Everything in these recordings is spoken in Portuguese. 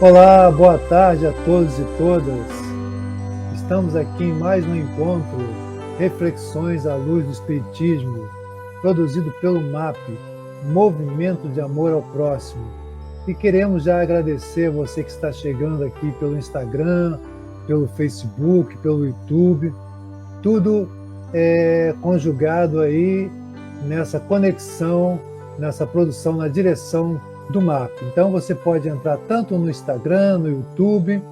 Olá, boa tarde a todos e todas. Estamos aqui em mais um encontro, Reflexões à Luz do Espiritismo, produzido pelo MAP, Movimento de Amor ao Próximo. E queremos já agradecer a você que está chegando aqui pelo Instagram, pelo Facebook, pelo YouTube, tudo conjugado aí nessa conexão, nessa produção na direção do MAP. Então você pode entrar tanto no Instagram, no YouTube,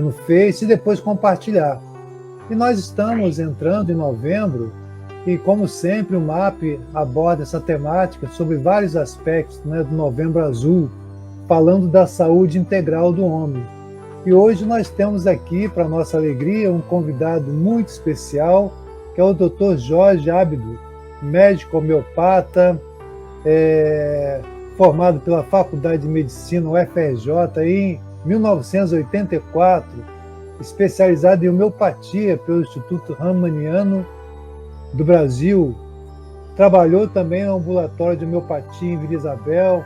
no Face e depois compartilhar. E nós estamos entrando em novembro e, como sempre, o MAP aborda essa temática sobre vários aspectos, do Novembro Azul, falando da saúde integral do homem. E hoje nós temos aqui, para nossa alegria, um convidado muito especial, que é o Dr. Jorge Ábido, médico homeopata, formado pela Faculdade de Medicina, UFRJ, em 1984, especializado em homeopatia pelo Instituto Ramaniano do Brasil. Trabalhou também no ambulatório de homeopatia em Vila Isabel,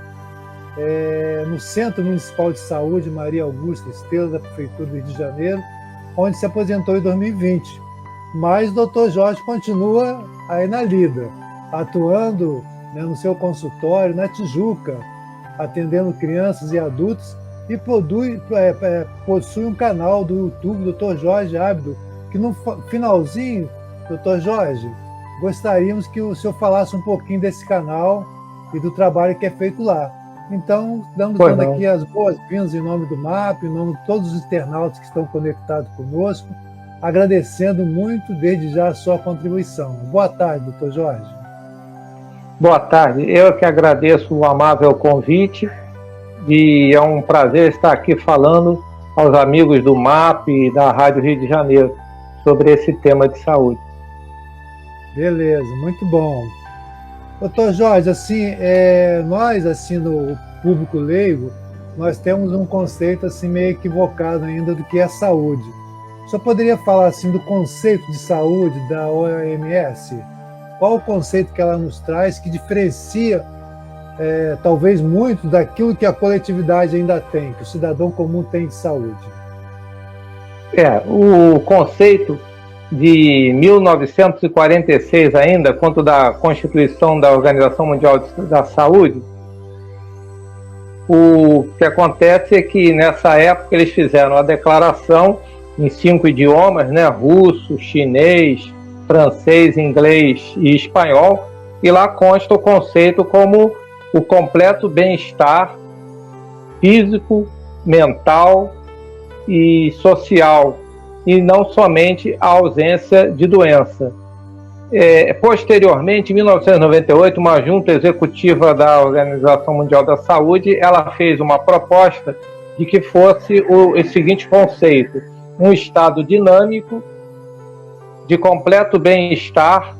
no Centro Municipal de Saúde Maria Augusta Estrela, da Prefeitura do Rio de Janeiro, onde se aposentou em 2020. Mas o Dr. Jorge continua aí na lida, atuando no seu consultório, na Tijuca, atendendo crianças e adultos, e possui um canal do YouTube, Dr. Jorge Ábido, que no finalzinho, Dr. Jorge, gostaríamos que o senhor falasse um pouquinho desse canal e do trabalho que é feito lá. Então, dando aqui as boas-vindas em nome do MAP, em nome de todos os internautas que estão conectados conosco, agradecendo muito desde já a sua contribuição. Boa tarde, Dr. Jorge. Boa tarde, eu que agradeço o amável convite e é um prazer estar aqui falando aos amigos do MAP e da Rádio Rio de Janeiro sobre esse tema de saúde. Beleza, muito bom. Doutor Jorge, nós, no público leigo, nós temos um conceito meio equivocado ainda do que é saúde. O senhor poderia falar do conceito de saúde da OMS? Qual o conceito que ela nos traz que diferencia, talvez muito, daquilo que a coletividade ainda tem, que o cidadão comum tem de saúde? O conceito de 1946 ainda, quanto da Constituição da Organização Mundial da Saúde, o que acontece é que nessa época eles fizeram a declaração em 5 idiomas, russo, chinês, francês, inglês e espanhol, e lá consta o conceito como o completo bem-estar físico, mental e social, e não somente a ausência de doença. Posteriormente, em 1998, uma junta executiva da Organização Mundial da Saúde, ela fez uma proposta de que fosse o seguinte conceito: um estado dinâmico de completo bem-estar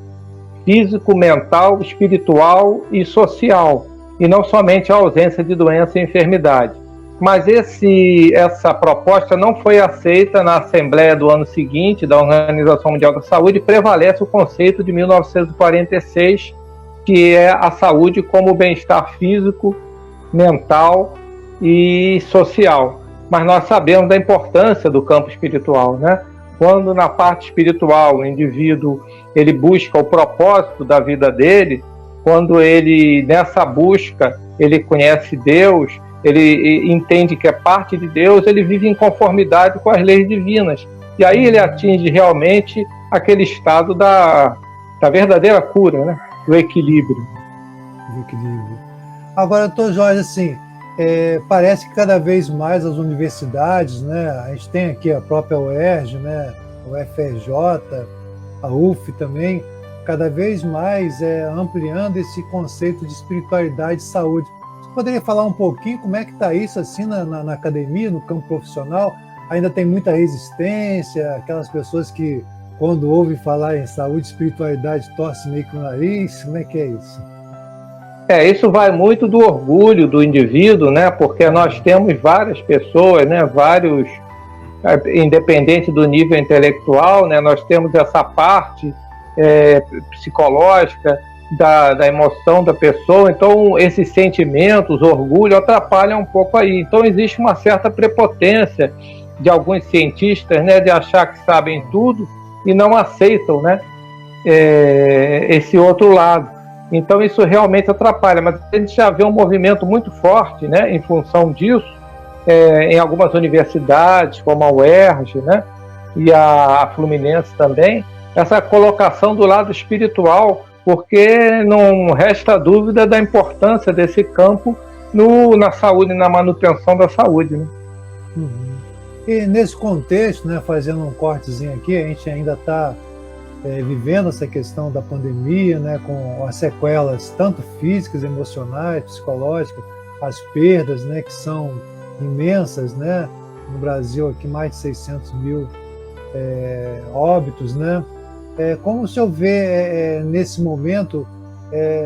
físico, mental, espiritual e social, e não somente a ausência de doença e enfermidade. Mas essa proposta não foi aceita na Assembleia do ano seguinte da Organização Mundial da Saúde, e prevalece o conceito de 1946, que é a saúde como bem-estar físico, mental e social. Mas nós sabemos da importância do campo espiritual, Quando na parte espiritual o indivíduo ele busca o propósito da vida dele, quando ele nessa busca ele conhece Deus, ele entende que é parte de Deus, ele vive em conformidade com as leis divinas. E aí ele atinge realmente aquele estado da verdadeira cura, do equilíbrio. Agora, doutor Jorge, parece que cada vez mais as universidades, a gente tem aqui a própria UERJ, o UFRJ, a UF também, cada vez mais ampliando esse conceito de espiritualidade e saúde. Você poderia falar um pouquinho como é que está isso na academia, no campo profissional? Ainda tem muita resistência, aquelas pessoas que, quando ouvem falar em saúde e espiritualidade, torcem meio que o nariz. Como é que é isso? Isso vai muito do orgulho do indivíduo, porque nós temos várias pessoas, vários, independente do nível intelectual, nós temos essa parte psicológica da emoção da pessoa, então esses sentimentos, orgulho, atrapalham um pouco aí. Então existe uma certa prepotência de alguns cientistas, né, de achar que sabem tudo e não aceitam, né, esse outro lado. Então isso realmente atrapalha, mas a gente já vê um movimento muito forte, né, em função disso, em algumas universidades, como a UERJ, né, e a Fluminense também, essa colocação do lado espiritual, porque não resta dúvida da importância desse campo na saúde, na manutenção da saúde, né? Uhum. E nesse contexto, né, fazendo um cortezinho aqui, a gente ainda está vivendo essa questão da pandemia, né, com as sequelas tanto físicas, emocionais, psicológicas, as perdas, né, que são imensas, né, no Brasil aqui mais de 600 mil óbitos, né? Como o senhor vê nesse momento,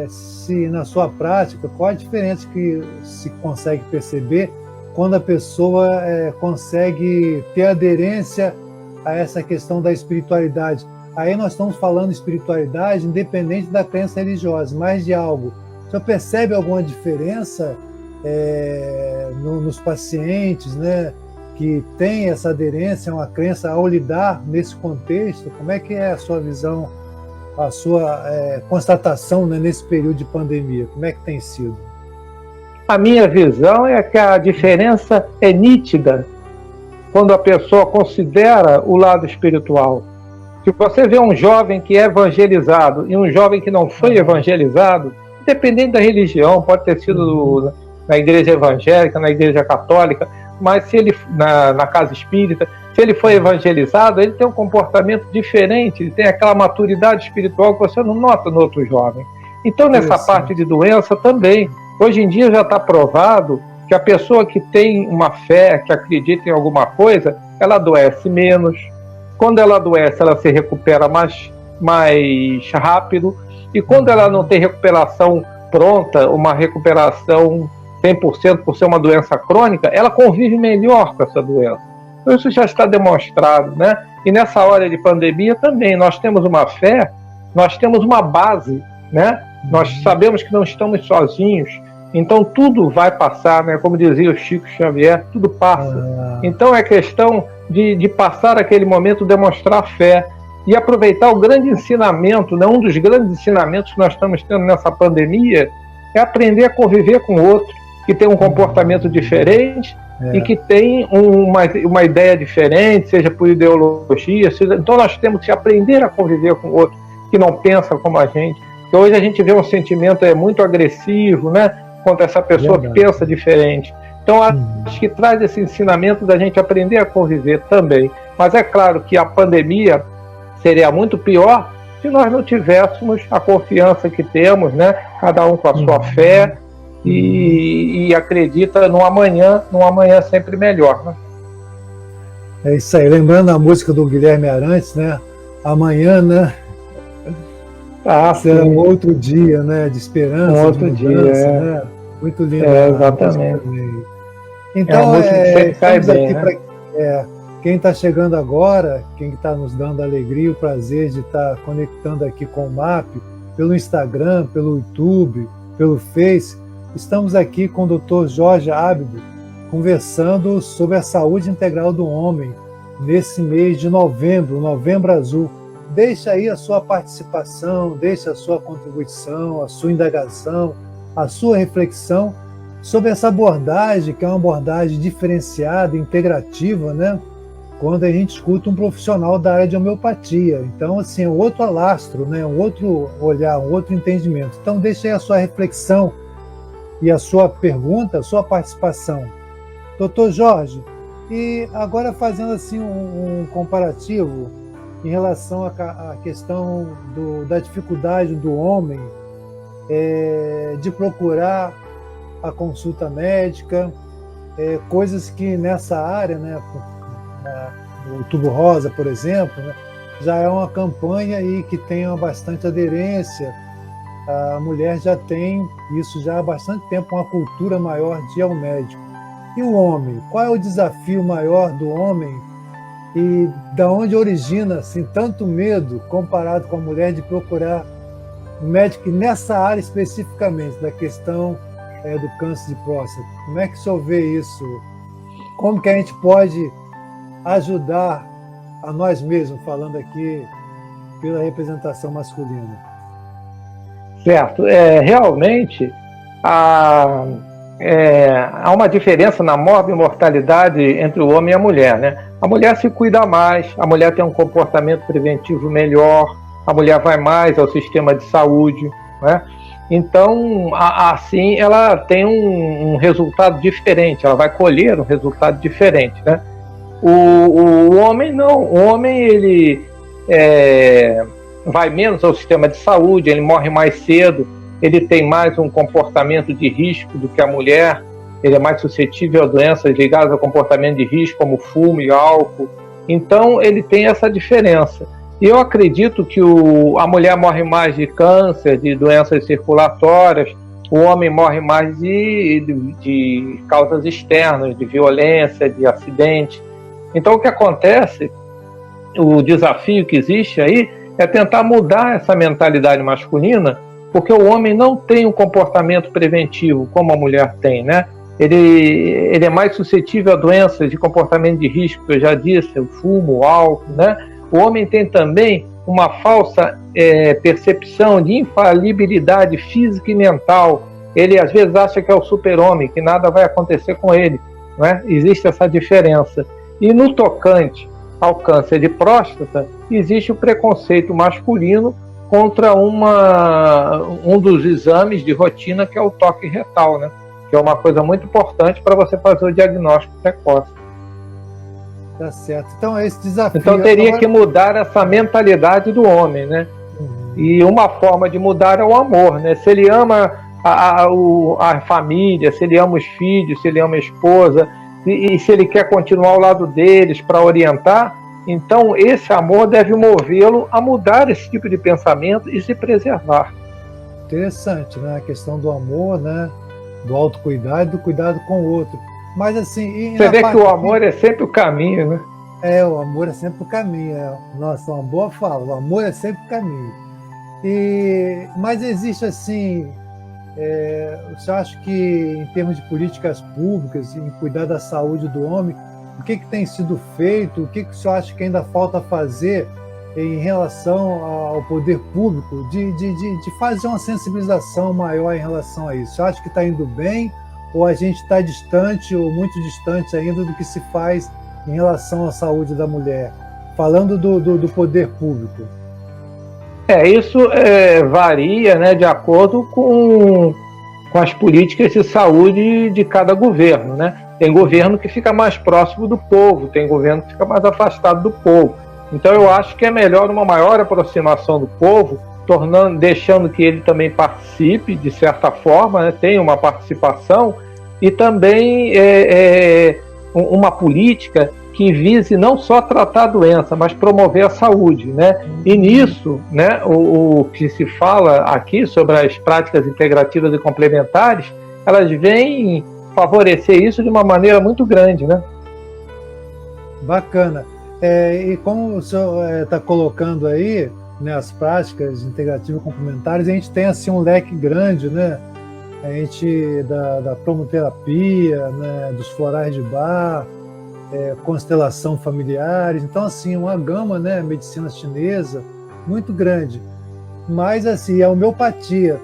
se na sua prática, qual a diferença que se consegue perceber quando a pessoa consegue ter aderência a essa questão da espiritualidade? Aí nós estamos falando de espiritualidade independente da crença religiosa, mas de algo. O senhor percebe alguma diferença nos pacientes, né, que tem essa aderência a uma crença ao lidar nesse contexto? Como é que é a sua visão, a sua constatação, né, nesse período de pandemia? Como é que tem sido? A minha visão é que a diferença é nítida quando a pessoa considera o lado espiritual. Se você vê um jovem que é evangelizado e um jovem que não foi evangelizado, independente da religião, pode ter sido na igreja evangélica, na igreja católica, mas se ele na casa espírita, se ele foi evangelizado, ele tem um comportamento diferente, ele tem aquela maturidade espiritual que você não nota no outro jovem. Então, nessa parte de doença também, hoje em dia já está provado que a pessoa que tem uma fé, que acredita em alguma coisa, ela adoece menos. Quando ela adoece, ela se recupera mais rápido. E quando ela não tem recuperação pronta, uma recuperação 100% por ser uma doença crônica, ela convive melhor com essa doença. Então isso já está demonstrado, né? E nessa hora de pandemia também, nós temos uma fé, nós temos uma base, né? Nós sabemos que não estamos sozinhos, então tudo vai passar, né? Como dizia o Chico Xavier, tudo passa. Então é questão de passar aquele momento, demonstrar fé e aproveitar o grande ensinamento, né? Um dos grandes ensinamentos que nós estamos tendo nessa pandemia é aprender a conviver com o outro, que tem um comportamento diferente e que tem uma ideia diferente, seja por ideologia, então nós temos que aprender a conviver com o outro, que não pensa como a gente. Porque hoje a gente vê um sentimento muito agressivo, né, contra essa pessoa que pensa diferente. Então acho que traz esse ensinamento da gente aprender a conviver também. Mas é claro que a pandemia seria muito pior se nós não tivéssemos a confiança que temos, né, cada um com a sua fé, e acredita num amanhã sempre melhor, né? É isso aí. Lembrando a música do Guilherme Arantes, né? Amanhã, né? Será um outro dia, né? De esperança, um outro de mudança, dia, né? Muito lindo. Exatamente. Então, cai bem, né? Quem está chegando agora, quem está nos dando a alegria, o prazer de estar conectando aqui com o MAP, pelo Instagram, pelo YouTube, pelo Face, estamos aqui com o Dr. Jorge Ábido, conversando sobre a saúde integral do homem, nesse mês de novembro, Novembro Azul. Deixa aí a sua participação, deixa a sua contribuição, a sua indagação, a sua reflexão sobre essa abordagem, que é uma abordagem diferenciada, integrativa, né? Quando a gente escuta um profissional da área de homeopatia. Então, assim, é um outro alastro, né? Um outro olhar, um outro entendimento. Então, deixa aí a sua reflexão e a sua pergunta, a sua participação. Doutor Jorge, e agora fazendo assim um comparativo em relação à questão da dificuldade do homem de procurar a consulta médica, coisas que nessa área, né, o Outubro Rosa, por exemplo, né, já é uma campanha aí que tem bastante aderência. A mulher já tem isso já há bastante tempo, uma cultura maior de ir ao médico. E o homem? Qual é o desafio maior do homem e da onde origina assim, tanto medo comparado com a mulher de procurar um médico nessa área especificamente, da questão do câncer de próstata. Como é que o senhor vê isso? Como que a gente pode ajudar a nós mesmos, falando aqui pela representação masculina? Certo. Realmente, há uma diferença na morbimortalidade entre o homem e a mulher, né? A mulher se cuida mais, a mulher tem um comportamento preventivo melhor, a mulher vai mais ao sistema de saúde, né? Então, assim, ela tem um resultado diferente, ela vai colher um resultado diferente, né? O homem não, o homem ele vai menos ao sistema de saúde, ele morre mais cedo, ele tem mais um comportamento de risco do que a mulher, ele é mais suscetível a doenças ligadas ao comportamento de risco, como fumo e álcool. Então, ele tem essa diferença. E eu acredito que a mulher morre mais de câncer, de doenças circulatórias, o homem morre mais de causas externas, de violência, de acidente. Então, o que acontece, o desafio que existe aí, é tentar mudar essa mentalidade masculina, porque o homem não tem um comportamento preventivo como a mulher tem, né? Ele é mais suscetível a doenças de comportamento de risco, que eu já disse, o fumo, o álcool, né? O homem tem também uma falsa percepção de infalibilidade física e mental. Ele às vezes acha que é o super-homem, que nada vai acontecer com ele, né? Existe essa diferença. E no tocante ao câncer de próstata, existe o preconceito masculino contra um dos exames de rotina, que é o toque retal, né? Que é uma coisa muito importante para você fazer o diagnóstico precoce. Tá certo. Então, esse desafio... Então, teria que mudar essa mentalidade do homem, né? E uma forma de mudar é o amor, né? Se ele ama a família, se ele ama os filhos, se ele ama a esposa, e se ele quer continuar ao lado deles para orientar, então esse amor deve movê-lo a mudar esse tipo de pensamento e se preservar. Interessante, né? A questão do amor, né? Do autocuidado e do cuidado com o outro. Mas assim... Você vê que o amor é sempre o caminho, né? O amor é sempre o caminho. Nossa, uma boa fala. O amor é sempre o caminho. Mas existe assim... você acha que em termos de políticas públicas, em cuidar da saúde do homem, o que tem sido feito? O que o senhor acha que ainda falta fazer em relação ao poder público de fazer uma sensibilização maior em relação a isso? Você acha que está indo bem ou a gente está distante ou muito distante ainda do que se faz em relação à saúde da mulher? Falando do poder público. Isso varia, né, de acordo com as políticas de saúde de cada governo, né? Tem governo que fica mais próximo do povo, tem governo que fica mais afastado do povo. Então eu acho que é melhor uma maior aproximação do povo, deixando que ele também participe, de certa forma, né, tenha uma participação, e também uma política que vise não só tratar a doença, mas promover a saúde, né? E nisso, né, o que se fala aqui sobre as práticas integrativas e complementares, elas vêm favorecer isso de uma maneira muito grande, né? Bacana. E como o senhor está colocando aí, né, as práticas integrativas e complementares, a gente tem assim um leque grande, né? A gente da cromoterapia, né, dos florais de Bach, constelação familiares, então assim uma gama, né, medicina chinesa muito grande. Mas assim a homeopatia,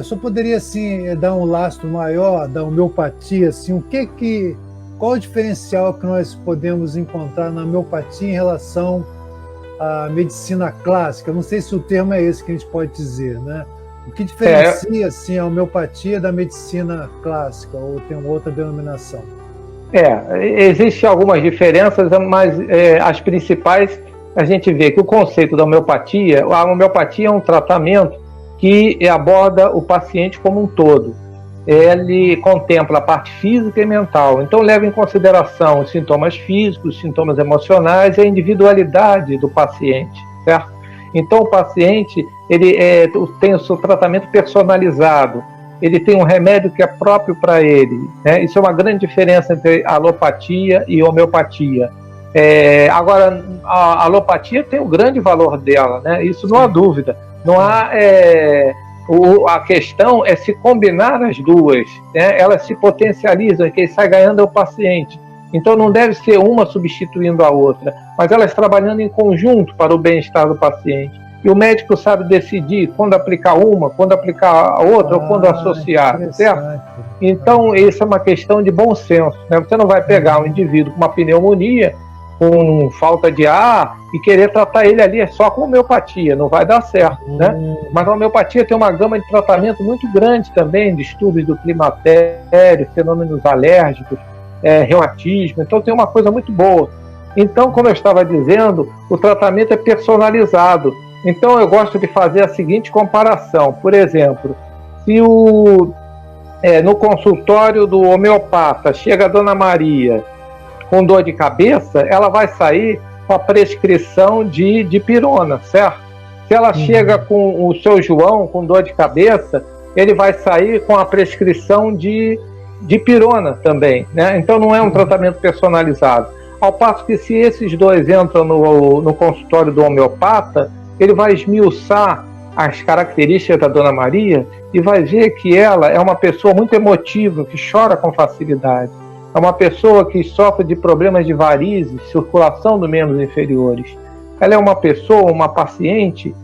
o senhor poderia assim dar um lastro maior da homeopatia, assim qual o diferencial que nós podemos encontrar na homeopatia em relação à medicina clássica? Não sei se o termo é esse que a gente pode dizer, né? O que diferencia assim, a homeopatia da medicina clássica, ou tem outra denominação? Existem algumas diferenças, mas as principais, a gente vê que o conceito da homeopatia, a homeopatia é um tratamento que aborda o paciente como um todo. Ele contempla a parte física e mental, então leva em consideração os sintomas físicos, os sintomas emocionais e a individualidade do paciente, certo? Então o paciente ele tem o seu tratamento personalizado, ele tem um remédio que é próprio para ele, né? Isso é uma grande diferença entre alopatia e homeopatia. Agora, a alopatia tem o grande valor dela, né? Isso não há dúvida. Não há... a questão é se combinar as duas, né? Elas se potencializam, quem sai ganhando é o paciente. Então não deve ser uma substituindo a outra, mas elas trabalhando em conjunto para o bem-estar do paciente. E o médico sabe decidir quando aplicar uma, quando aplicar a outra, ou quando associar, certo? Então isso é uma questão de bom senso, né? Você não vai pegar um indivíduo com uma pneumonia, com falta de ar, e querer tratar ele ali só com homeopatia, não vai dar certo, né? Mas a homeopatia tem uma gama de tratamento muito grande também, distúrbios do climatério, fenômenos alérgicos, reumatismo, então tem uma coisa muito boa. Então, como eu estava dizendo, o tratamento é personalizado. Então eu gosto de fazer a seguinte comparação, por exemplo, se no consultório do homeopata chega a Dona Maria com dor de cabeça, ela vai sair com a prescrição de dipirona, certo? Se ela chega com o seu João com dor de cabeça, ele vai sair com a prescrição de dipirona também, né? Então não é um tratamento personalizado. Ao passo que se esses dois entram no consultório do homeopata, ele vai esmiuçar as características da Dona Maria e vai ver que ela é uma pessoa muito emotiva, que chora com facilidade. É uma pessoa que sofre de problemas de varizes, circulação dos membros inferiores. Ela é uma pessoa, uma paciente,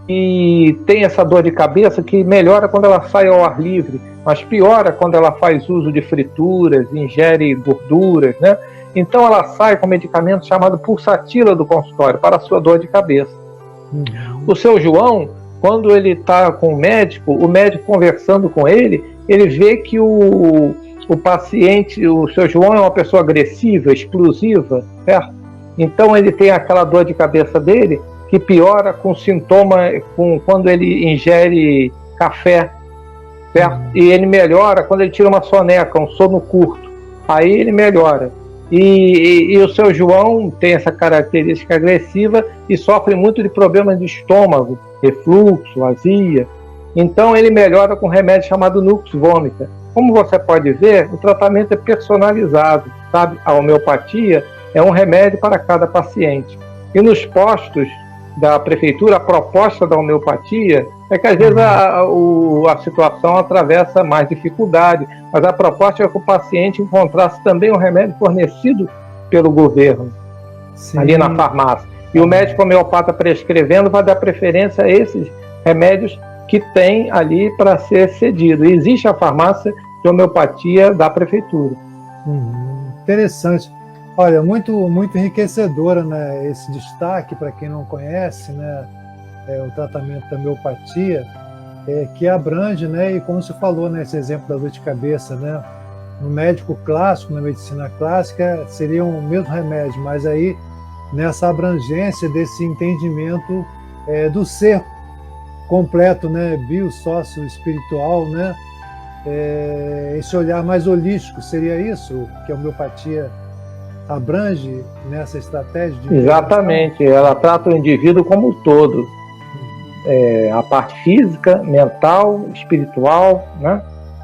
que tem essa dor de cabeça que melhora quando ela sai ao ar livre, mas piora quando ela faz uso de frituras, ingere gorduras, né? Então ela sai com medicamento chamado pulsatila do consultório para a sua dor de cabeça. O seu João, quando ele está com o médico conversando com ele vê que o paciente, o seu João é uma pessoa agressiva, explosiva, certo? Então ele tem aquela dor de cabeça dele que piora com sintoma, quando ele ingere café, certo? E ele melhora quando ele tira uma soneca, um sono curto. Aí ele melhora. E o seu João tem essa característica agressiva e sofre muito de problemas de estômago, refluxo, azia. Então ele melhora com um remédio chamado Nux Vomica. Como você pode ver, o tratamento é personalizado, sabe? A homeopatia é um remédio para cada paciente. E nos postos da prefeitura, a proposta da homeopatia é que às vezes a situação atravessa mais dificuldade, mas a proposta é que o paciente encontrasse também um remédio fornecido pelo governo, ali na farmácia. E o médico homeopata prescrevendo vai dar preferência a esses remédios que tem ali para ser cedido. E existe a farmácia de homeopatia da prefeitura. Interessante. Olha, muito enriquecedora, né, esse destaque para quem não conhece, né, o tratamento da homeopatia, que abrange, né, e como você falou, né, esse exemplo da dor de cabeça, né, no médico clássico, na medicina clássica, seria o mesmo remédio, mas aí nessa abrangência desse entendimento do ser completo, né, bio, sócio, espiritual, né, esse olhar mais holístico, seria isso que a homeopatia abrange nessa estratégia de... Exatamente, ela trata o indivíduo como um todo, a parte física, mental, espiritual, né?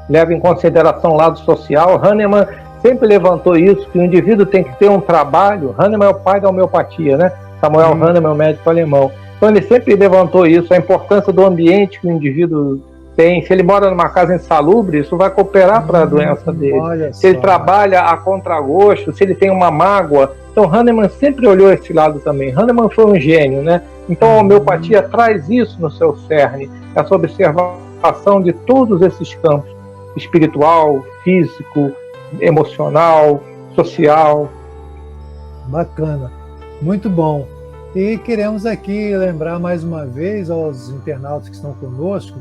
Leva em consideração o lado social. Hahnemann sempre levantou isso, que o indivíduo tem que ter um trabalho. Hahnemann é o pai da homeopatia, né? Samuel Hahnemann é o médico alemão. Então ele sempre levantou isso, a importância do ambiente que o indivíduo tem. Se ele mora numa casa insalubre, isso vai cooperar para a doença dele. Se ele trabalha a contragosto, se ele tem uma mágoa. Então Hahnemann sempre olhou esse lado também. Hahnemann foi um gênio, né? Então a homeopatia traz isso no seu cerne, essa observação de todos esses campos, espiritual, físico, emocional, social. Bacana, muito bom. E queremos aqui lembrar mais uma vez aos internautas que estão conosco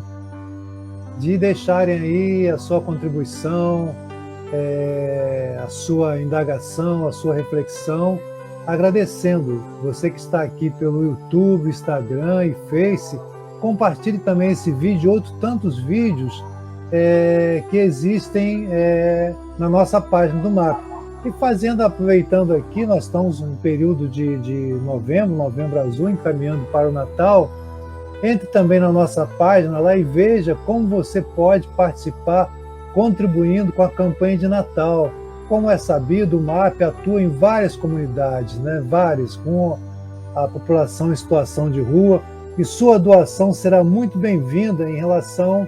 de deixarem aí a sua contribuição, a sua indagação, a sua reflexão, agradecendo você que está aqui pelo YouTube, Instagram e Face. Compartilhe também esse vídeo e outros tantos vídeos que existem na nossa página do MAP. E aproveitando aqui, nós estamos em período de novembro azul, encaminhando para o Natal. Entre também na nossa página lá e veja como você pode participar contribuindo com a campanha de Natal. Como é sabido, o MAP atua em várias comunidades, né? Várias, com a população em situação de rua, e sua doação será muito bem-vinda em relação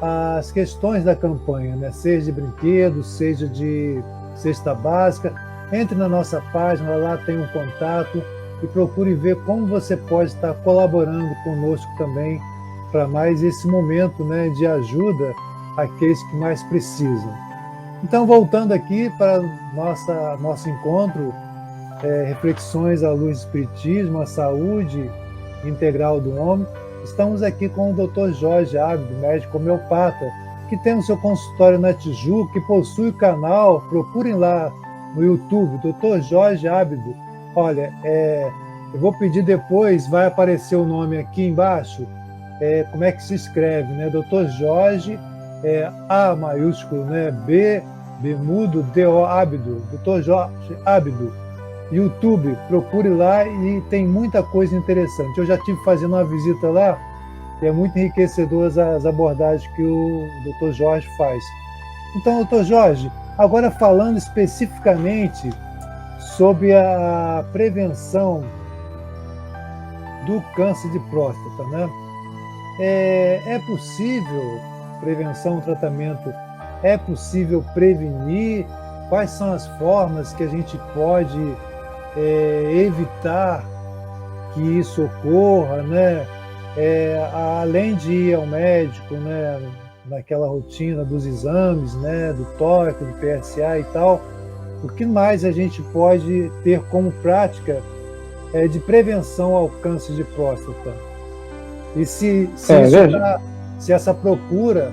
às questões da campanha, né? Seja de brinquedos, seja de cesta básica. Entre na nossa página, lá tem um contato e procure ver como você pode estar colaborando conosco também para mais esse momento, né, de ajuda àqueles que mais precisam. Então, voltando aqui para nosso encontro, Reflexões à Luz do Espiritismo, a Saúde Integral do Homem, estamos aqui com o Dr. Jorge Ábido, médico homeopata, que tem o seu consultório na Tijuca, que possui o canal, procurem lá no YouTube, Dr. Jorge Ábido. Olha, eu vou pedir depois, vai aparecer o nome aqui embaixo, como é que se escreve, né? Dr. Jorge, A maiúsculo, né? B mudo, D-O, Ábido, Dr. Jorge Ábido. YouTube, procure lá e tem muita coisa interessante. Eu já estive fazendo uma visita lá e é muito enriquecedor as abordagens que o Dr. Jorge faz. Então, Dr. Jorge, agora falando especificamente sobre a prevenção do câncer de próstata, né? É possível prevenção, tratamento? É possível prevenir? Quais são as formas que a gente pode evitar que isso ocorra, né? Além de ir ao médico, né, naquela rotina dos exames, né, do toque, do PSA e tal, o que mais a gente pode ter como prática de prevenção ao câncer de próstata? E se essa procura,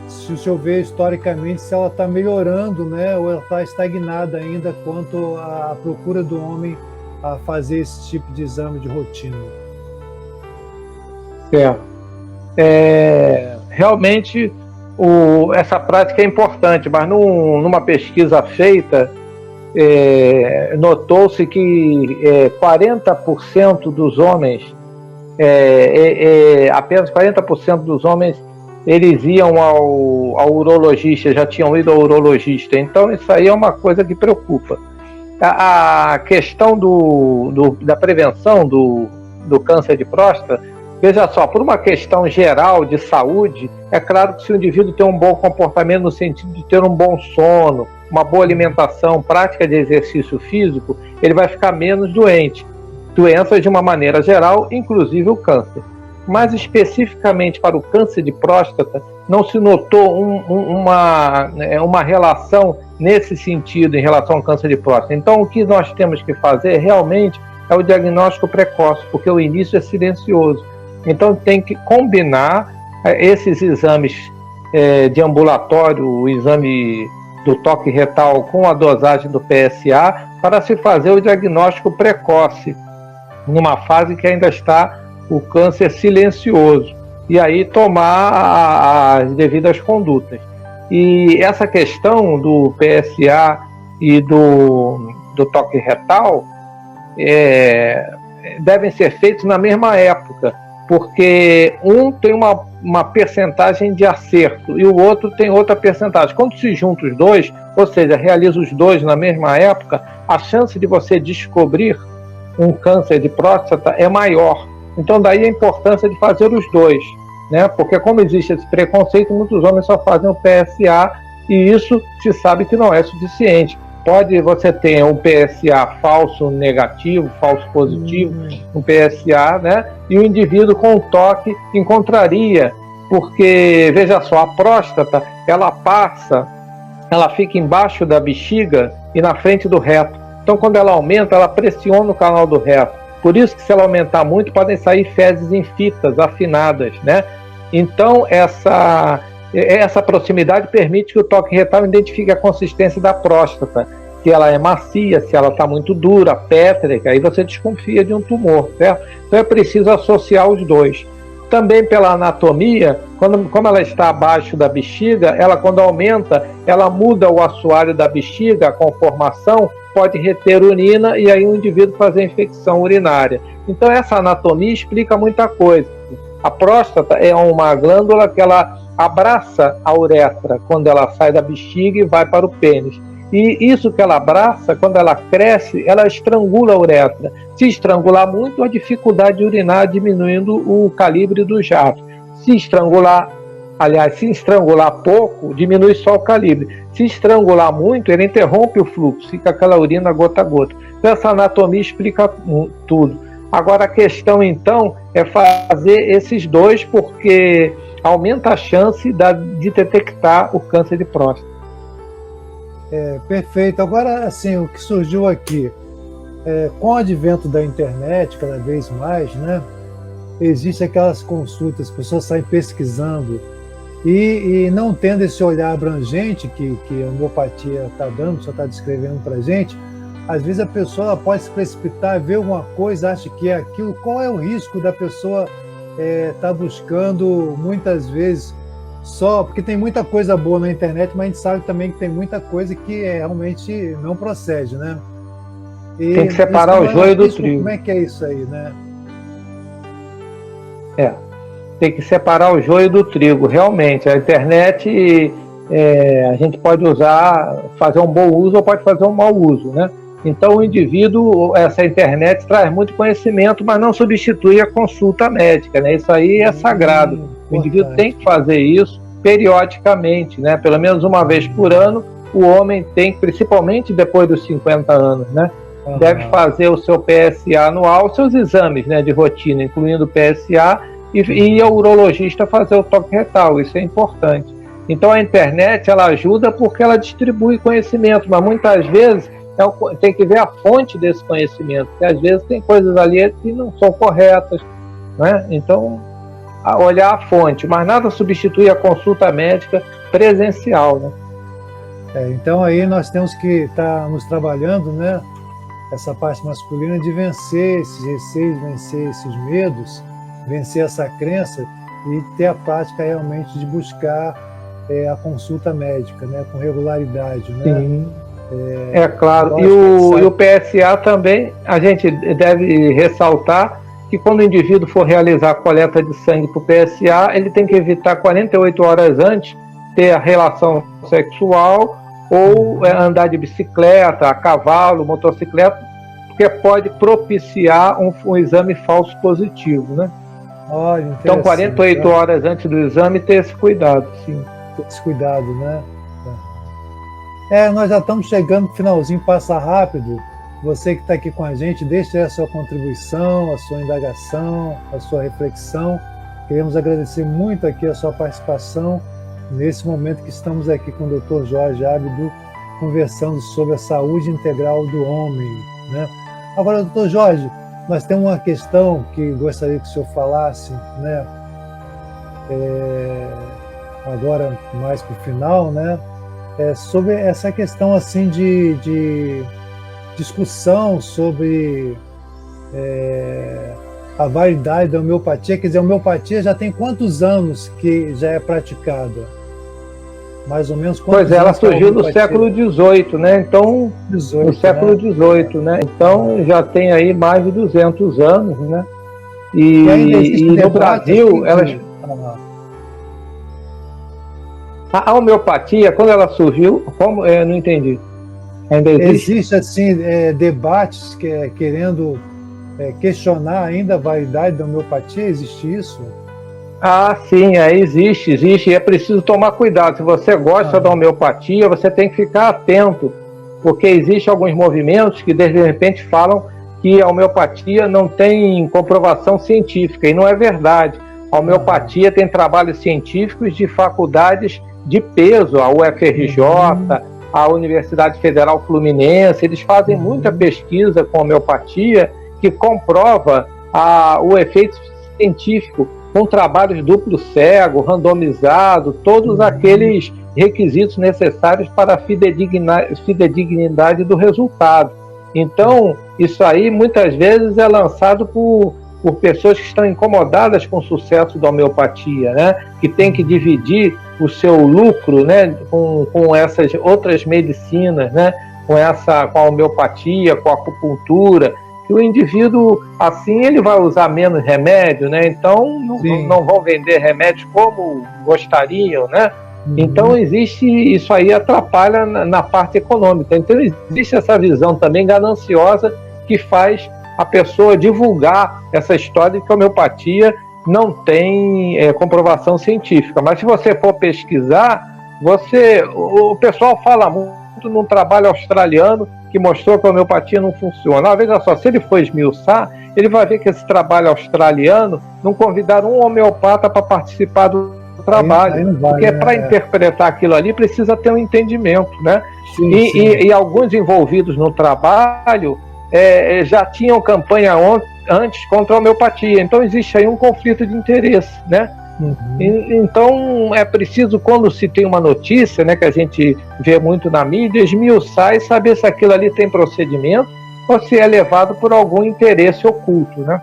se o senhor vê historicamente, se ela está melhorando, né, ou ela está estagnada ainda quanto à procura do homem a fazer esse tipo de exame de rotina? Realmente essa prática é importante, mas numa pesquisa feita, notou-se que 40% dos homens, apenas 40% dos homens, eles iam ao urologista, já tinham ido ao urologista. Então isso aí é uma coisa que preocupa. A questão da prevenção do câncer de próstata, veja só, por uma questão geral de saúde, é claro que se o indivíduo tem um bom comportamento no sentido de ter um bom sono, uma boa alimentação, prática de exercício físico, ele vai ficar menos doente. Doenças de uma maneira geral, inclusive o câncer. Mas especificamente para o câncer de próstata, não se notou uma relação nesse sentido em relação ao câncer de próstata. Então, o que nós temos que fazer realmente é o diagnóstico precoce, porque o início é silencioso. Então, tem que combinar esses exames de ambulatório, o exame do toque retal com a dosagem do PSA, para se fazer o diagnóstico precoce, numa fase que ainda está o câncer silencioso, e aí tomar as devidas condutas. E essa questão do PSA e do toque retal devem ser feitos na mesma época, porque um tem uma percentagem de acerto e o outro tem outra percentagem. Quando se junta os dois, ou seja, realiza os dois na mesma época, a chance de você descobrir um câncer de próstata é maior. Então daí a importância de fazer os dois, né? Porque como existe esse preconceito, muitos homens só fazem o PSA e isso se sabe que não é suficiente. Pode você ter um PSA falso negativo, falso positivo, um PSA, né? E o indivíduo com toque encontraria, porque, veja só, a próstata, ela fica embaixo da bexiga e na frente do reto. Então quando ela aumenta, ela pressiona o canal do reto. Por isso que se ela aumentar muito, podem sair fezes em fitas, afinadas, né? Então essa proximidade permite que o toque retal identifique a consistência da próstata, se ela é macia, se ela está muito dura, pétrica, aí você desconfia de um tumor, certo? Então é preciso associar os dois. Também pela anatomia, como ela está abaixo da bexiga, ela quando aumenta, ela muda o assoalho da bexiga, a conformação, pode reter urina e aí o indivíduo fazer infecção urinária. Então essa anatomia explica muita coisa. A próstata é uma glândula que ela abraça a uretra quando ela sai da bexiga e vai para o pênis. E isso que ela abraça, quando ela cresce, ela estrangula a uretra. Se estrangular muito, a dificuldade de urinar diminuindo o calibre do jato. Se estrangular pouco, diminui só o calibre. Se estrangular muito, ele interrompe o fluxo, fica aquela urina gota a gota. Então, essa anatomia explica tudo. Agora, a questão, então, é fazer esses dois, porque aumenta a chance de detectar o câncer de próstata. Perfeito. Agora, assim, o que surgiu aqui, com o advento da internet, cada vez mais, né, existem aquelas consultas, as pessoas saem pesquisando e não tendo esse olhar abrangente que a homeopatia está dando, só está descrevendo para a gente. Às vezes a pessoa pode se precipitar, ver alguma coisa, acha que é aquilo. Qual é o risco da pessoa estar buscando, muitas vezes, só... Porque tem muita coisa boa na internet, mas a gente sabe também que tem muita coisa que realmente não procede, né? E tem que separar o joio do trigo. Como é que é isso aí, né? Tem que separar o joio do trigo. Realmente, a internet, a gente pode usar, fazer um bom uso ou pode fazer um mau uso, né? Então, o indivíduo, essa internet traz muito conhecimento, mas não substitui a consulta médica, né? Isso aí é sagrado. O indivíduo tem que fazer isso periodicamente, né? Pelo menos uma vez por ano, o homem tem, principalmente depois dos 50 anos, né? Deve fazer o seu PSA anual, seus exames, né, de rotina, incluindo o PSA, e o urologista fazer o toque retal. Isso é importante. Então, a internet, ela ajuda porque ela distribui conhecimento, mas muitas vezes tem que ver a fonte desse conhecimento, porque às vezes tem coisas ali que não são corretas, né? Então, olhar a fonte, mas nada substitui a consulta médica presencial, né? Então aí nós temos que estar nos trabalhando, né? Essa parte masculina de vencer esses receios, vencer esses medos, vencer essa crença e ter a prática realmente de buscar a consulta médica, né? Com regularidade, né? Sim. Claro, e o PSA também, a gente deve ressaltar que quando o indivíduo for realizar a coleta de sangue para o PSA, ele tem que evitar 48 horas antes ter a relação sexual ou andar de bicicleta, a cavalo, motocicleta, porque pode propiciar um exame falso positivo, né? Olha, então, 48 horas antes do exame, ter esse cuidado, sim. Ter esse cuidado, né? Nós já estamos chegando no finalzinho, passa rápido. Você que está aqui com a gente, deixe a sua contribuição, a sua indagação, a sua reflexão. Queremos agradecer muito aqui a sua participação nesse momento que estamos aqui com o Dr. Jorge Ábido, conversando sobre a saúde integral do homem, né? Agora, Dr. Jorge, nós temos uma questão que gostaria que o senhor falasse, né? Agora, mais para o final, né? Sobre essa questão assim de discussão sobre a validade da homeopatia. Quer dizer, a homeopatia já tem quantos anos que já é praticada? Mais ou menos quantos anos? Pois ela surgiu no século XVIII, né? Então, no século XVIII, né? Então já tem aí mais de 200 anos, né? E no Brasil, a homeopatia, quando ela surgiu, como eu não entendi. Ainda existe assim debates querendo questionar ainda a validade da homeopatia? Existe isso? Sim, existe. E é preciso tomar cuidado. Se você gosta da homeopatia, você tem que ficar atento, porque existem alguns movimentos que de repente falam que a homeopatia não tem comprovação científica, e não é verdade. A homeopatia tem trabalhos científicos de faculdades de peso, a UFRJ, a Universidade Federal Fluminense. Eles fazem muita pesquisa com homeopatia que comprova o efeito científico, com trabalhos duplo cego, randomizado, todos aqueles requisitos necessários para a fidedignidade do resultado. Então, isso aí muitas vezes é lançado por pessoas que estão incomodadas com o sucesso da homeopatia, né? Que tem que dividir o seu lucro, né, com essas outras medicinas, né? Com a homeopatia, com a acupuntura, que o indivíduo, assim, ele vai usar menos remédio, né? Então, não vão vender remédios como gostariam, né? Então existe isso aí, atrapalha na parte econômica. Então existe essa visão também gananciosa que faz a pessoa divulgar essa história de que a homeopatia não tem comprovação científica. Mas se você for pesquisar, o pessoal fala muito num trabalho australiano que mostrou que a homeopatia não funciona. Veja só, se ele for esmiuçar, ele vai ver que esse trabalho australiano não convidaram um homeopata para participar do trabalho, porque para interpretar aquilo ali precisa ter um entendimento, né? Sim, e alguns envolvidos no trabalho já tinham campanha antes contra a homeopatia, então existe aí um conflito de interesse, né? Então é preciso, quando se tem uma notícia, né, que a gente vê muito na mídia, esmiuçar e saber se aquilo ali tem procedimento ou se é levado por algum interesse oculto, né?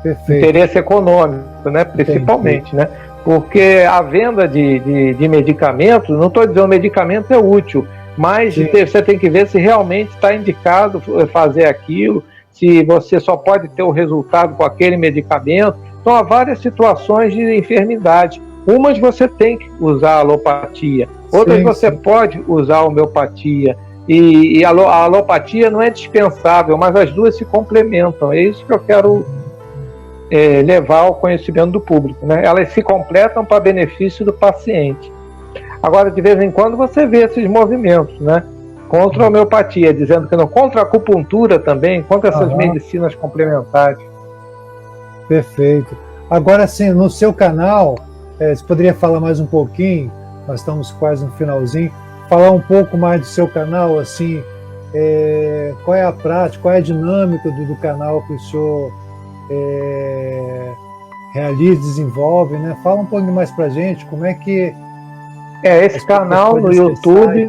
Perfeito. Interesse econômico, né, principalmente, né? Porque a venda de medicamentos, não estou dizendo que o medicamento é útil, mas você tem que ver se realmente está indicado fazer aquilo, se você só pode ter o resultado com aquele medicamento. Então há várias situações de enfermidade. Umas você tem que usar a alopatia, outras você pode usar a homeopatia. E a alopatia não é dispensável, mas as duas se complementam. É isso que eu quero levar ao conhecimento do público, né? Elas se completam para benefício do paciente. Agora, de vez em quando, você vê esses movimentos, né? Contra a homeopatia, dizendo que não, contra a acupuntura também, contra essas medicinas complementares. Perfeito. Agora, sim, no seu canal, você poderia falar mais um pouquinho, nós estamos quase no finalzinho, falar um pouco mais do seu canal, assim, qual é a prática, qual é a dinâmica do canal que o senhor realiza, desenvolve, né? Fala um pouquinho mais pra gente, como é que... esse canal no YouTube,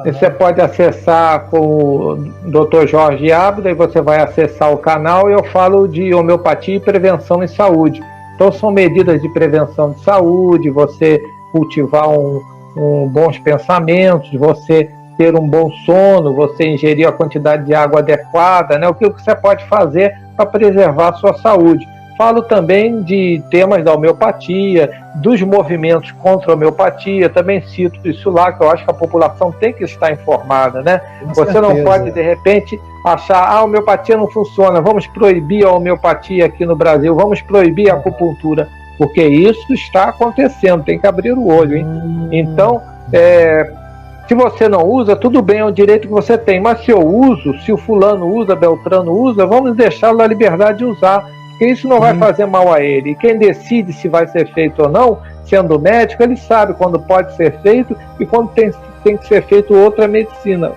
você pode acessar com o Dr. Jorge Ábida, e você vai acessar o canal e eu falo de homeopatia e prevenção em saúde. Então são medidas de prevenção de saúde, você cultivar bons pensamentos, você ter um bom sono, você ingerir a quantidade de água adequada, né? O que você pode fazer para preservar a sua saúde. Falo também de temas da homeopatia, dos movimentos contra a homeopatia, também cito isso lá, que eu acho que a população tem que estar informada, né? Você não pode, de repente, achar a homeopatia não funciona, vamos proibir a homeopatia aqui no Brasil, vamos proibir a acupuntura, porque isso está acontecendo, tem que abrir o olho, hein? Então, se você não usa, tudo bem, é um direito que você tem, mas se eu uso, se o fulano usa, Beltrano usa, vamos deixá-lo na liberdade de usar, porque isso não vai fazer mal a ele. E quem decide se vai ser feito ou não, sendo médico, ele sabe quando pode ser feito e quando tem que ser feito outra medicina,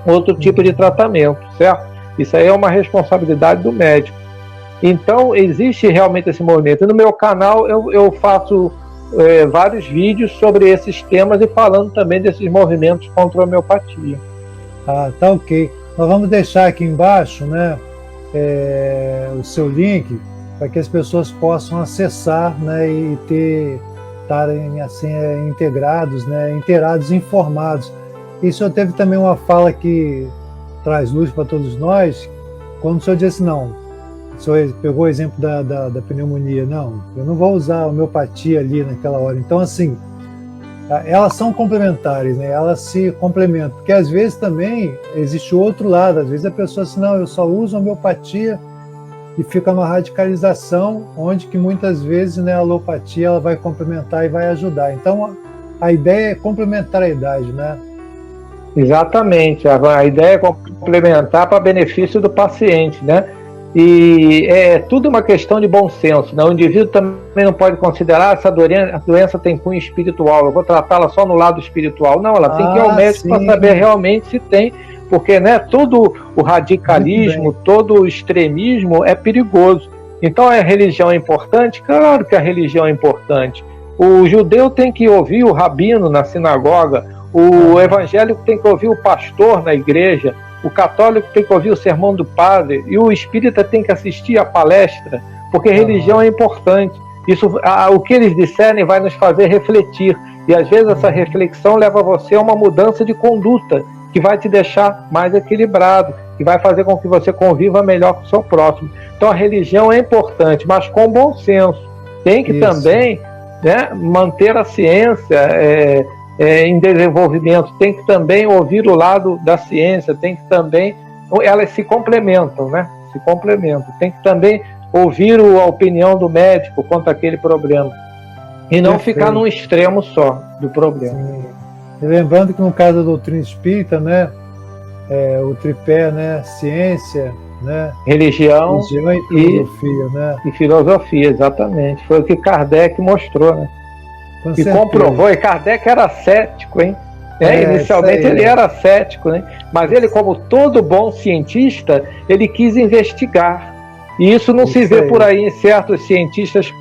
outro tipo de tratamento, certo? Isso aí é uma responsabilidade do médico. Então, existe realmente esse movimento. E no meu canal eu faço vários vídeos sobre esses temas e falando também desses movimentos contra a homeopatia. Tá ok. Nós vamos deixar aqui embaixo, né, o seu link para que as pessoas possam acessar, né, e estarem assim integrados, né, inteirados, informados. E o senhor teve também uma fala que traz luz para todos nós, quando o senhor disse não. O senhor pegou o exemplo da pneumonia. Não, eu não vou usar a homeopatia ali naquela hora. Então, assim, elas são complementares, né? Elas se complementam. Porque, às vezes, também existe o outro lado. Às vezes a pessoa assim, não, eu só uso homeopatia e fica numa radicalização, onde que muitas vezes, né, a alopatia ela vai complementar e vai ajudar. Então, a ideia é complementariedade, né? Exatamente. A ideia é complementar para benefício do paciente, né? E é tudo uma questão de bom senso, né? O indivíduo também não pode considerar essa doença tem cunho espiritual, eu vou tratá-la só no lado espiritual. Não, ela tem que ir ao médico para saber realmente se tem, porque, né, todo o radicalismo, todo o extremismo é perigoso. Então a religião é importante? Claro que a religião é importante. O judeu tem que ouvir o rabino na sinagoga, o evangélico tem que ouvir o pastor na igreja, o católico tem que ouvir o sermão do padre e o espírita tem que assistir a palestra, porque religião é importante. Isso, o que eles disserem vai nos fazer refletir, e às vezes essa reflexão leva você a uma mudança de conduta que vai te deixar mais equilibrado, que vai fazer com que você conviva melhor com o seu próximo. Então a religião é importante, mas com bom senso. Tem que também né, manter a ciência em desenvolvimento, tem que também ouvir o lado da ciência, tem que também, elas se complementam, né? Se complementam. Tem que também ouvir a opinião do médico quanto àquele problema e não ficar num extremo só do problema. Sim. E lembrando que no caso da doutrina espírita, né, o tripé, né, ciência, né, religião e filosofia, né? E filosofia, exatamente. Foi o que Kardec mostrou, né? Com e certeza. comprovou. E Kardec era cético, hein? Inicialmente ele era cético, né? Mas ele, como todo bom cientista, ele quis investigar. E isso não se vê por aí em certos cientistas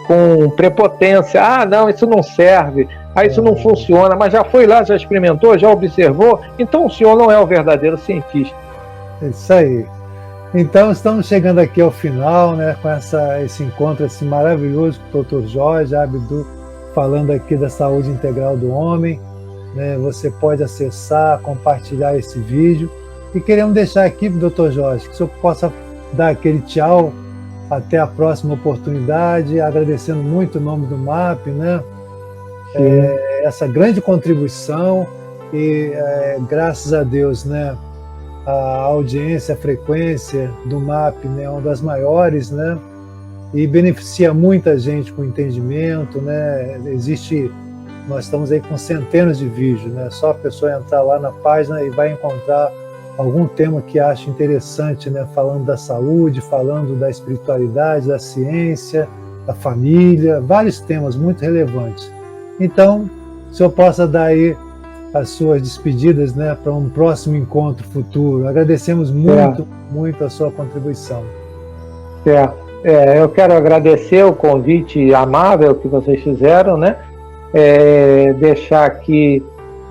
com prepotência. Ah, não, isso não serve. Ah, isso não funciona. Mas já foi lá, já experimentou, já observou. Então o senhor não é o verdadeiro cientista. Isso aí. Então estamos chegando aqui ao final, né, com esse encontro assim, maravilhoso com o Dr. Jorge Abdu, falando aqui da saúde integral do homem. Né, você pode acessar, compartilhar esse vídeo. E queremos deixar aqui, Dr. Jorge, que o senhor possa dar aquele tchau, até a próxima oportunidade, agradecendo muito o nome do MAP, né? Essa grande contribuição e graças a Deus, né, a audiência, a frequência do MAP, né, é uma das maiores, né, e beneficia muita gente com entendimento, né, nós estamos aí com centenas de vídeos, né, só a pessoa entrar lá na página e vai encontrar algum tema que acha interessante, né, falando da saúde, falando da espiritualidade, da ciência, da família, vários temas muito relevantes. Então, o senhor possa dar aí as suas despedidas, né, para um próximo encontro futuro. Agradecemos muito a sua contribuição. Eu quero agradecer o convite amável que vocês fizeram, né? Deixar aqui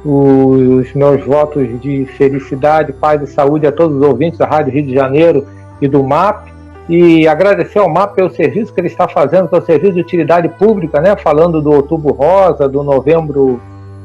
os meus votos de felicidade, paz e saúde a todos os ouvintes da Rádio Rio de Janeiro e do MAP, e agradecer ao MAP pelo serviço que ele está fazendo, pelo serviço de utilidade pública, né? Falando do Outubro Rosa, do Novembro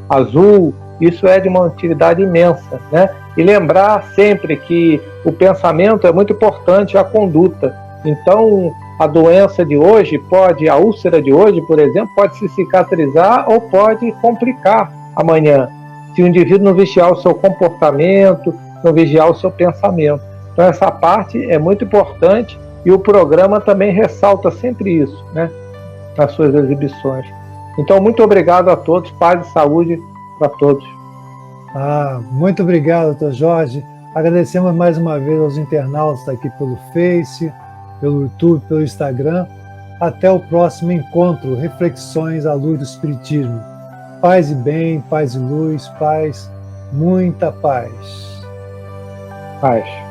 Azul. Isso é de uma utilidade imensa, né? E lembrar sempre que o pensamento é muito importante, a conduta. Então, a doença de hoje a úlcera de hoje, por exemplo, pode se cicatrizar ou pode complicar amanhã, se o indivíduo não vigiar o seu comportamento, não vigiar o seu pensamento. Então, essa parte é muito importante e o programa também ressalta sempre isso, né, nas suas exibições. Então, muito obrigado a todos, paz e saúde para todos. Muito obrigado, Dr. Jorge. Agradecemos mais uma vez aos internautas aqui pelo Face, pelo YouTube, pelo Instagram. Até o próximo encontro, Reflexões à Luz do Espiritismo. Paz e bem, paz e luz, paz, muita paz. Paz.